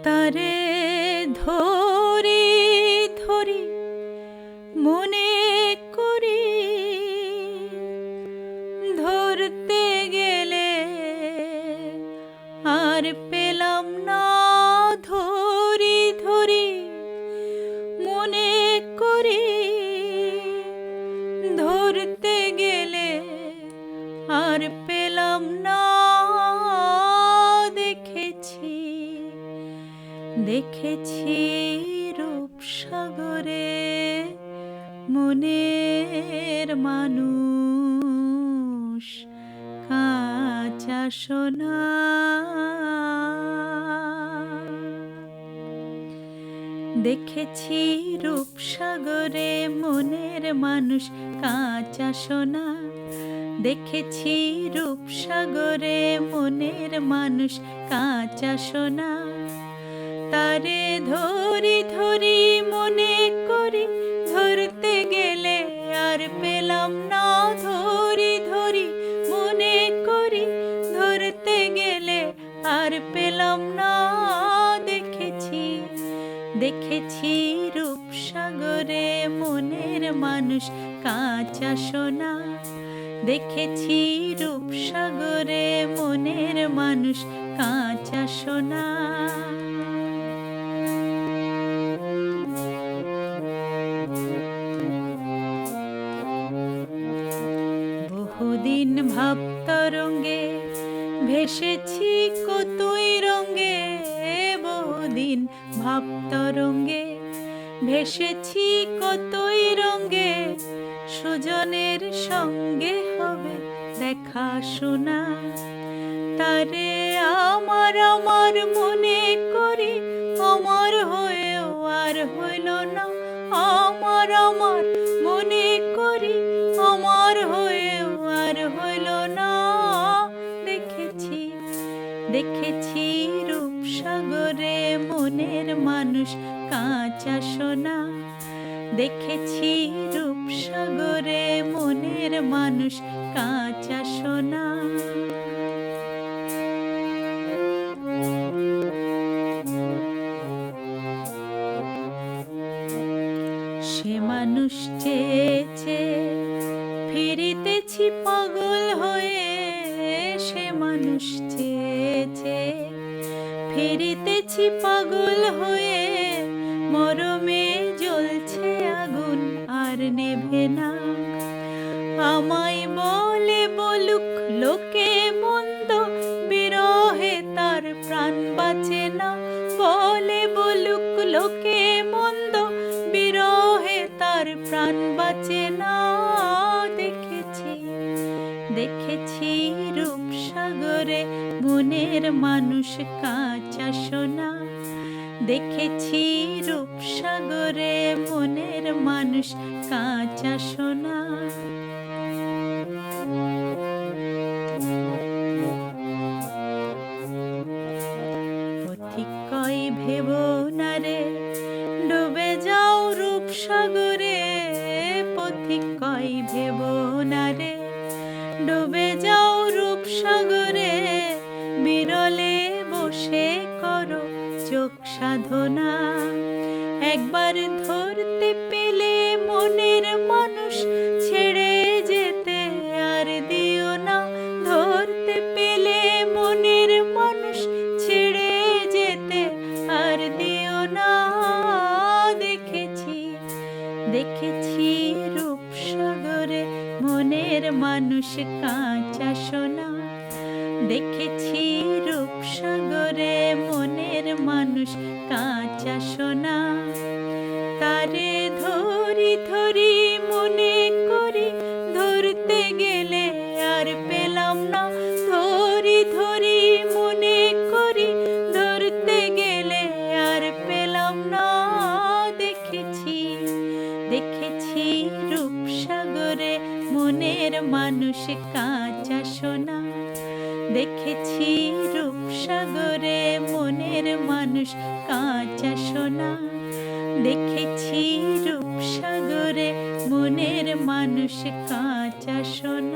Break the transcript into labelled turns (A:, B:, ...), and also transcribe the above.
A: তারে ধরি ধরি মনে করি, ধরতে গেলে আর পেলাম না। ধরি ধরি মনে করি, ধরতে গেলে আর পেলাম না। দেখেছি দেখেছি রূপসাগরে মনের মানুষ কাঁচা সোনা। দেখেছি রূপসাগরে মনের মানুষ কাঁচা সোনা। দেখেছি রূপসাগরে মনের মানুষ কাঁচা সোনা। তারে ধরি ধরি মনে করি, ধরতে গেলে আর পেলাম না। ধরি ধরি মনে করি, ধরতে গেলে আর পেলাম না। দেখেছি দেখেছি রূপসাগরে মনের মানুষ কাঁচা সোনা। দেখেছি রূপসাগরে মনের মানুষ কাঁচা সোনা। বহুদিন ভাবতরঙ্গে ভেসেছি কতই রঙ্গে। বহুদিন ভাবতরঙ্গে ভেসেছি কতই রঙ্গে। সুজনের সঙ্গে হবে দেখা শোনা। তারে আমার আমার মনে করি, আমার হয়েও আর হইল না। আমার আমার মনে করি, আমার হয়েও আর হইল না। দেখেছি দেখেছি রূপসাগরে মনের মানুষ কাঁচা সোনা। দেখেছি রূপসাগরে মনের মানুষ কাঁচা সোনা। সে মানুষ চেয়েছে ফিরিতেছি পাগল হয়ে। সে মানুষ চেয়েছে ফিরিতেছি পাগল হয়ে। মরমে জ্বলছে আগুন আর নেভে না। আমায় বলে বলুক লোকে মন্দ, বিরহে তার প্রাণ বাঁচে না। বলে বলুক লোকে মন্দ, বিরহে তার প্রাণ বাঁচে না। দেখেছি দেখেছি রূপসাগরে মনের মানুষ কাঁচা সোনা। দেখেছি রূপসাগরে মনের মানুষ কাঁচা সোনা। পথিক কয় ভেবো না রে ডুবে যাও রূপসাগরে। পথিক কয় ভেবো না রে ডুবে যাও রূপসাগরে। বিরলে বসে করো চোখ সাধনা। একবার ধরতে পেলে মনের মানুষ ছেড়ে যেতে আর দিও না। ধরতে পেলে মনের মানুষ ছেড়ে যেতে আর দিও না। দেখেছি দেখেছি রূপসাগরে মনের মানুষ কাঁচা সোনা। দেখেছি রূপসাগরে মনের মানুষ কাঁচা সোনা। তারে ধরি ধরি মনে করি, ধরতে গেলে আর পেলাম না। ধরি ধরি মনে করি, ধরতে গেলে আর পেলাম না। দেখেছি দেখেছি রূপসাগরে মনের মানুষ কাঁচা সোনা। দেখেছি রূপসাগরে মনের মানুষ কাঁচা সোনা। দেখেছি রূপসাগরে মনের মানুষ কাঁচা সোনা।